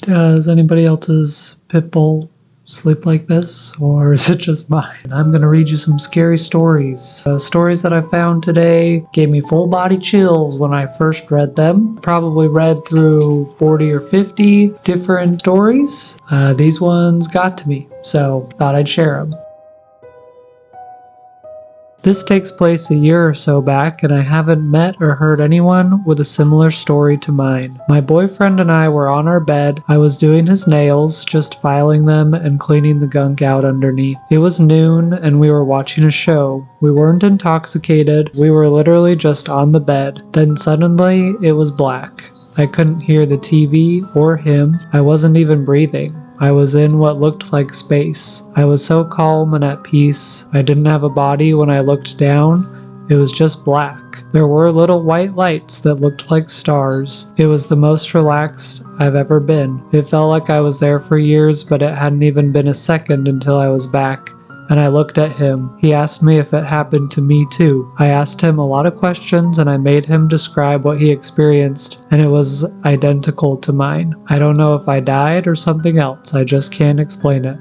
Does anybody else's pit bull sleep like this, or is it just mine? I'm gonna read you some scary stories. Stories that I found today gave me full body chills when I first read them. Probably read through 40 or 50 different stories. These ones got to me, so thought I'd share them. This takes place a year or so back, and I haven't met or heard anyone with a similar story to mine. My boyfriend and I were on our bed. I was doing his nails, just filing them and cleaning the gunk out underneath. It was noon, and we were watching a show. We weren't intoxicated. We were literally just on the bed. Then suddenly, it was black. I couldn't hear the TV or him. I wasn't even breathing. I was in what looked like space. I was so calm and at peace. I didn't have a body when I looked down. It was just black. There were little white lights that looked like stars. It was the most relaxed I've ever been. It felt like I was there for years, but it hadn't even been a second until I was back. And I looked at him. He asked me if it happened to me too. I asked him a lot of questions and I made him describe what he experienced, and it was identical to mine. I don't know if I died or something else. I just can't explain it.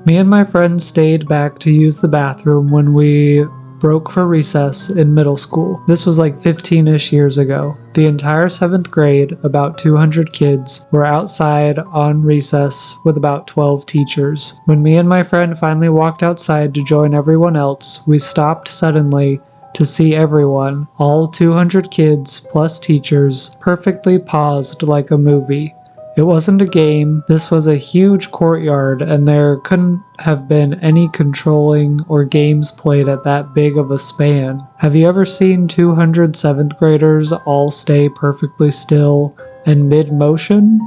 Me and my friends stayed back to use the bathroom when we broke for recess in middle school. This was like 15-ish years ago. The entire 7th grade, about 200 kids, were outside on recess with about 12 teachers. When me and my friend finally walked outside to join everyone else, we stopped suddenly to see everyone, all 200 kids plus teachers, perfectly paused like a movie. It wasn't a game. This was a huge courtyard, and there couldn't have been any controlling or games played at that big of a span. Have you ever seen 200 7th graders all stay perfectly still and mid-motion?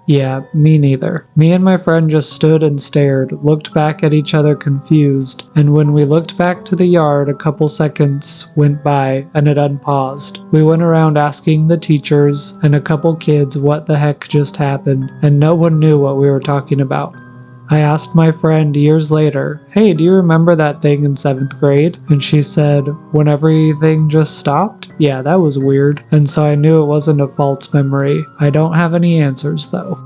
Yeah, me neither. Me and my friend just stood and stared, looked back at each other confused, and when we looked back to the yard, a couple seconds went by and it unpaused. We went around asking the teachers and a couple kids what the heck just happened, and no one knew what we were talking about. I asked my friend years later, "Hey, do you remember that thing in 7th grade?" And she said, "When everything just stopped? Yeah, that was weird." And so I knew it wasn't a false memory. I don't have any answers though.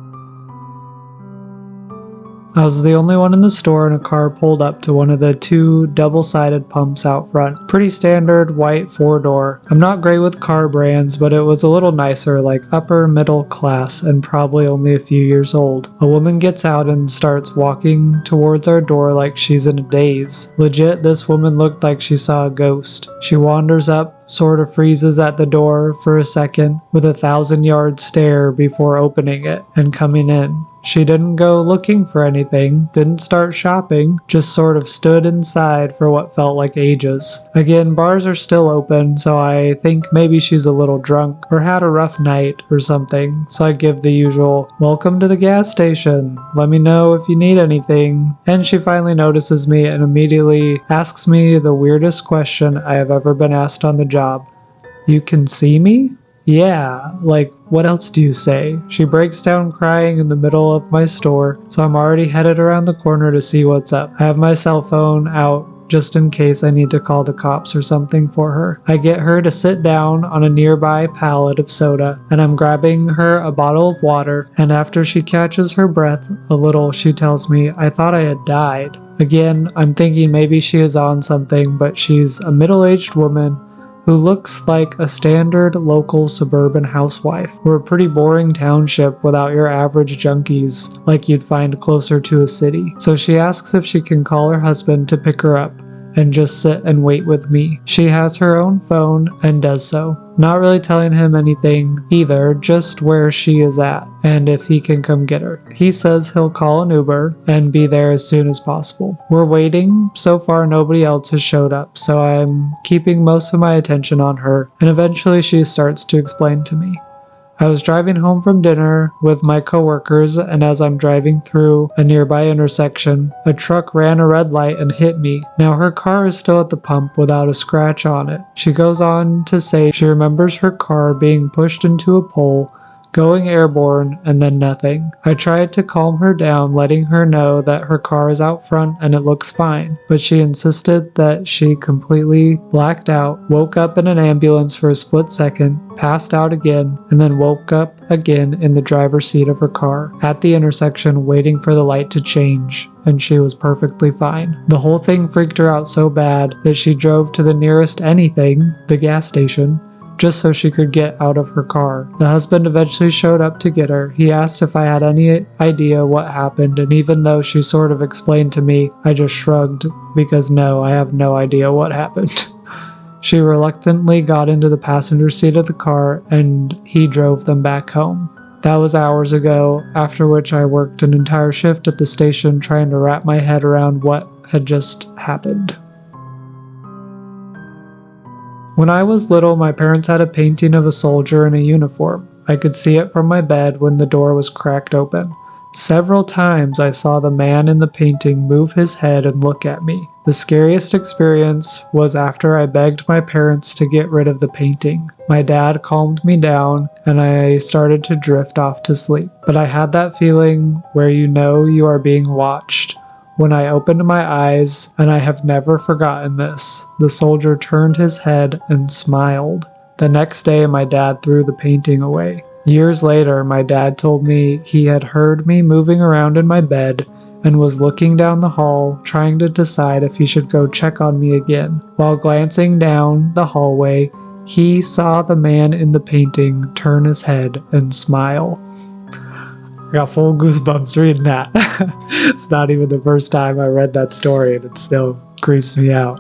I was the only one in the store, and a car pulled up to one of the 2 double-sided pumps out front. Pretty standard white 4-door. I'm not great with car brands, but it was a little nicer, like upper middle class and probably only a few years old. A woman gets out and starts walking towards our door like she's in a daze. Legit, this woman looked like she saw a ghost. She wanders up, sort of freezes at the door for a second with a 1,000-yard stare before opening it and coming in. She didn't go looking for anything, didn't start shopping, just sort of stood inside for what felt like ages. Again, bars are still open, so I think maybe she's a little drunk or had a rough night or something, so I give the usual, "Welcome to the gas station. Let me know if you need anything." And she finally notices me and immediately asks me the weirdest question I have ever been asked on the job. "You can see me?" Yeah, like, what else do you say? She breaks down crying in the middle of my store, so I'm already headed around the corner to see what's up. I have my cell phone out just in case I need to call the cops or something for her. I get her to sit down on a nearby pallet of soda, and I'm grabbing her a bottle of water, and after she catches her breath a little, she tells me, "I thought I had died." Again, I'm thinking maybe she is on something, but she's a middle-aged woman who looks like a standard local suburban housewife. We're a pretty boring township without your average junkies like you'd find closer to a city. So she asks if she can call her husband to pick her up and just sit and wait with me. She has her own phone and does so. Not really telling him anything either, just where she is at and if he can come get her. He says he'll call an Uber and be there as soon as possible. We're waiting. So far nobody else has showed up, so I'm keeping most of my attention on her, and eventually she starts to explain to me. I was driving home from dinner with my coworkers, and as I'm driving through a nearby intersection, a truck ran a red light and hit me. Now her car is still at the pump without a scratch on it. She goes on to say she remembers her car being pushed into a pole going airborne, and then nothing. I tried to calm her down, letting her know that her car is out front and it looks fine, but she insisted that she completely blacked out, woke up in an ambulance for a split second, passed out again, and then woke up again in the driver's seat of her car at the intersection waiting for the light to change, and she was perfectly fine. The whole thing freaked her out so bad that she drove to the nearest anything, the gas station, just so she could get out of her car. The husband eventually showed up to get her. He asked if I had any idea what happened, and even though she sort of explained to me, I just shrugged because no, I have no idea what happened. She reluctantly got into the passenger seat of the car and he drove them back home. That was hours ago, after which I worked an entire shift at the station trying to wrap my head around what had just happened. When I was little, my parents had a painting of a soldier in a uniform. I could see it from my bed when the door was cracked open. Several times I saw the man in the painting move his head and look at me. The scariest experience was after I begged my parents to get rid of the painting. My dad calmed me down and I started to drift off to sleep. But I had that feeling where you know you are being watched. When I opened my eyes, and I have never forgotten this, the soldier turned his head and smiled. The next day, my dad threw the painting away. Years later, my dad told me he had heard me moving around in my bed and was looking down the hall, trying to decide if he should go check on me again. While glancing down the hallway, he saw the man in the painting turn his head and smile. I got full goosebumps reading that. It's not even the first time I read that story and it still creeps me out.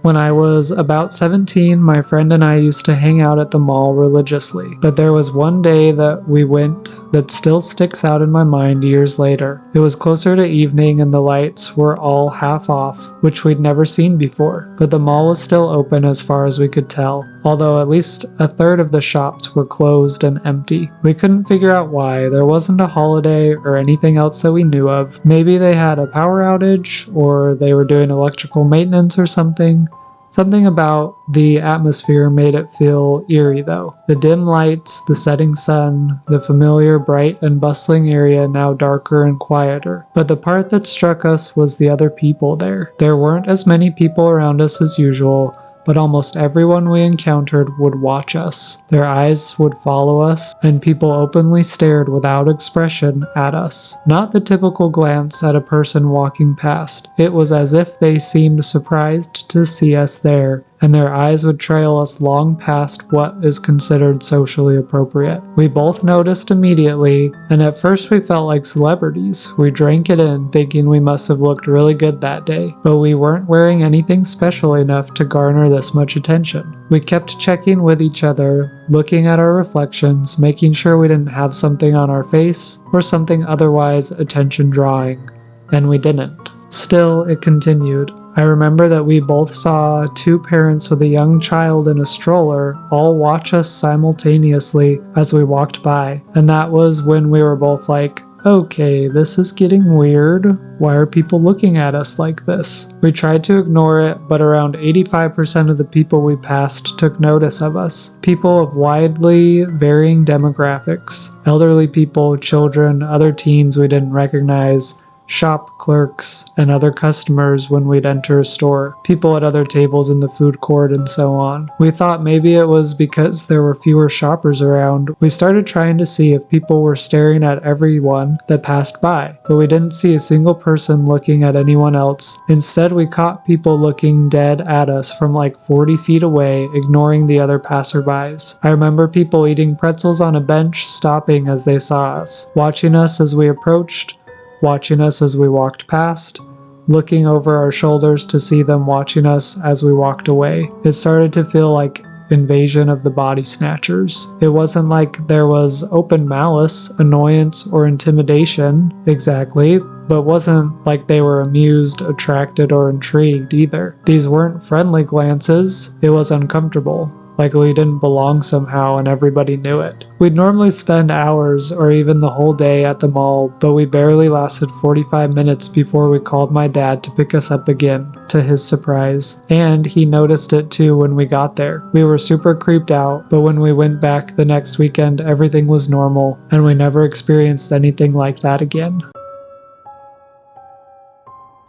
When I was about 17, my friend and I used to hang out at the mall religiously, but there was one day that we went that still sticks out in my mind years later. It was closer to evening and the lights were all half off, which we'd never seen before, but the mall was still open as far as we could tell, although at least a third of the shops were closed and empty. We couldn't figure out why. There wasn't a holiday or anything else that we knew of. Maybe they had a power outage or they were doing electrical maintenance or something. Something about the atmosphere made it feel eerie though. The dim lights, the setting sun, the familiar bright and bustling area now darker and quieter. But the part that struck us was the other people there. There weren't as many people around us as usual, but almost everyone we encountered would watch us. Their eyes would follow us, and people openly stared without expression at us. Not the typical glance at a person walking past. It was as if they seemed surprised to see us there, and their eyes would trail us long past what is considered socially appropriate. We both noticed immediately, and at first we felt like celebrities. We drank it in, thinking we must have looked really good that day, but we weren't wearing anything special enough to garner this much attention. We kept checking with each other, looking at our reflections, making sure we didn't have something on our face or something otherwise attention-drawing, and we didn't. Still, it continued. I remember that we both saw two parents with a young child in a stroller all watch us simultaneously as we walked by, and that was when we were both like, okay, this is getting weird. Why are people looking at us like this? We tried to ignore it, but around 85% of the people we passed took notice of us. People of widely varying demographics. Elderly people, children, other teens we didn't recognize, shop clerks, and other customers when we'd enter a store, people at other tables in the food court, and so on. We thought maybe it was because there were fewer shoppers around. We started trying to see if people were staring at everyone that passed by, but we didn't see a single person looking at anyone else. Instead, we caught people looking dead at us from like 40 feet away, ignoring the other passerbys. I remember people eating pretzels on a bench, stopping as they saw us, watching us as we approached, watching us as we walked past, looking over our shoulders to see them watching us as we walked away. It started to feel like invasion of the body snatchers. It wasn't like there was open malice, annoyance, or intimidation exactly, but wasn't like they were amused, attracted, or intrigued either. These weren't friendly glances. It was uncomfortable. like we didn't belong somehow and everybody knew it. We'd normally spend hours or even the whole day at the mall, but we barely lasted 45 minutes before we called my dad to pick us up again, to his surprise. And he noticed it too when we got there. We were super creeped out, but when we went back the next weekend, everything was normal, and we never experienced anything like that again.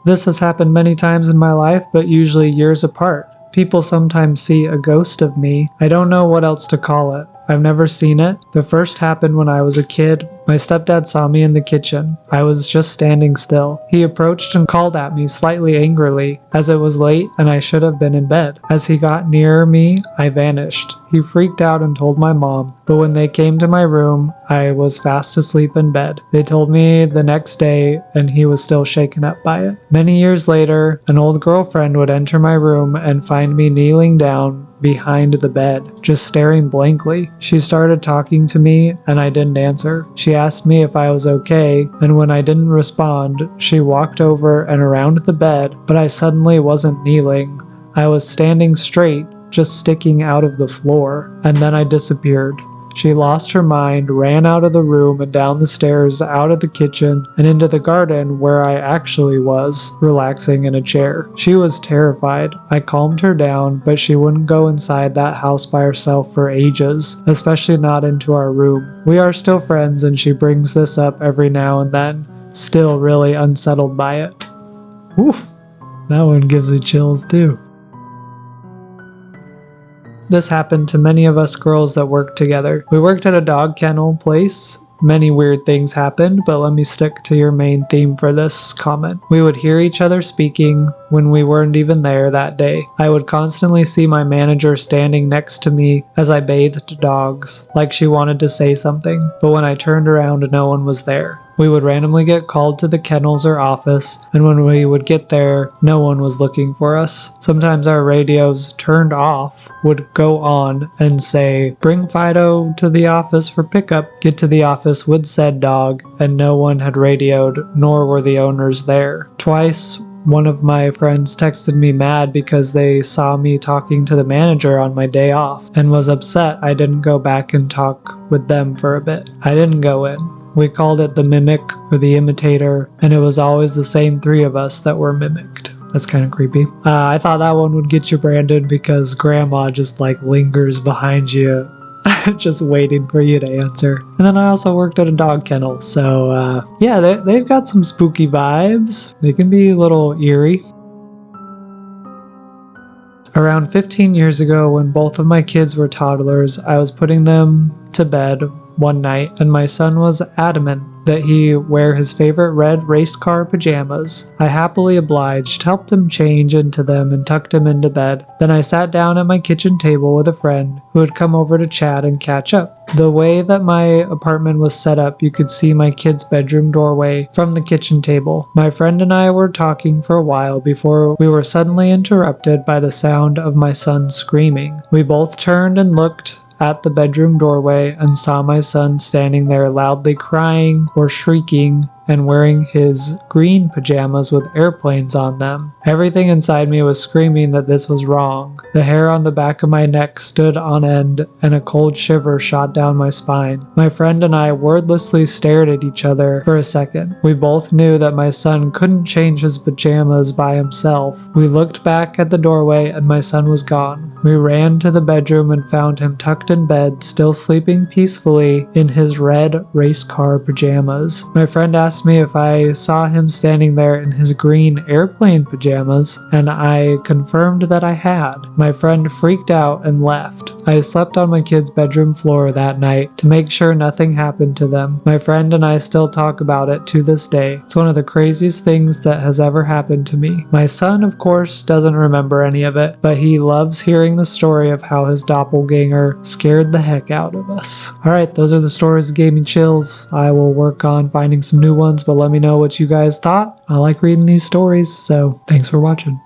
This has happened many times in my life, but usually years apart. People sometimes see a ghost of me. I don't know what else to call it. I've never seen it. The first happened when I was a kid. My stepdad saw me in the kitchen. I was just standing still. He approached and called at me slightly angrily, as it was late and I should have been in bed. As he got nearer me, I vanished. He freaked out and told my mom, but when they came to my room, I was fast asleep in bed. They told me the next day, and he was still shaken up by it. Many years later, an old girlfriend would enter my room and find me kneeling down behind the bed, just staring blankly. She started talking to me and I didn't answer. She asked me if I was okay, and when I didn't respond, she walked over and around the bed, but I suddenly wasn't kneeling. I was standing straight, just sticking out of the floor, and then I disappeared. She lost her mind, ran out of the room and down the stairs, out of the kitchen, and into the garden where I actually was, relaxing in a chair. She was terrified. I calmed her down, but she wouldn't go inside that house by herself for ages, especially not into our room. We are still friends, and she brings this up every now and then, still really unsettled by it. Whew, that one gives me chills too. This happened to many of us girls that worked together. We worked at a dog kennel place. Many weird things happened, but let me stick to your main theme for this comment. We would hear each other speaking when we weren't even there that day. I would constantly see my manager standing next to me as I bathed dogs, like she wanted to say something, but when I turned around, no one was there. We would randomly get called to the kennels or office, and when we would get there, no one was looking for us. Sometimes our radios, turned off, would go on and say, "Bring Fido to the office for pickup." Get to the office with said dog, and no one had radioed, nor were the owners there. Twice, one of my friends texted me mad because they saw me talking to the manager on my day off, and was upset I didn't go back and talk with them for a bit. I didn't go in. We called it the mimic or the imitator, and it was always the same three of us that were mimicked. That's kind of creepy. I thought that one would get you, Brandon, because grandma just like lingers behind you, just waiting for you to answer. And then I also worked at a dog kennel, so yeah, they've got some spooky vibes. They can be a little eerie. Around 15 years ago, when both of my kids were toddlers, I was putting them to bed one night, and my son was adamant that he wear his favorite red race car pajamas. I happily obliged, helped him change into them, and tucked him into bed. Then I sat down at my kitchen table with a friend who had come over to chat and catch up. The way that my apartment was set up, you could see my kid's bedroom doorway from the kitchen table. My friend and I were talking for a while before we were suddenly interrupted by the sound of my son screaming. We both turned and looked at the bedroom doorway and saw my son standing there loudly crying or shrieking and wearing his green pajamas with airplanes on them. Everything inside me was screaming that this was wrong. The hair on the back of my neck stood on end and a cold shiver shot down my spine. My friend and I wordlessly stared at each other for a second. We both knew that my son couldn't change his pajamas by himself. We looked back at the doorway and my son was gone. We ran to the bedroom and found him tucked in bed, still sleeping peacefully in his red race car pajamas. My friend asked me if I saw him standing there in his green airplane pajamas, and I confirmed that I had. My friend freaked out and left. I slept on my kid's bedroom floor that night to make sure nothing happened to them. My friend and I still talk about it to this day. It's one of the craziest things that has ever happened to me. My son, of course, doesn't remember any of it, but he loves hearing the story of how his doppelganger scared the heck out of us. Alright, those are the stories that gave me chills. I will work on finding some new ones, but let me know what you guys thought. I like reading these stories, so thanks for watching.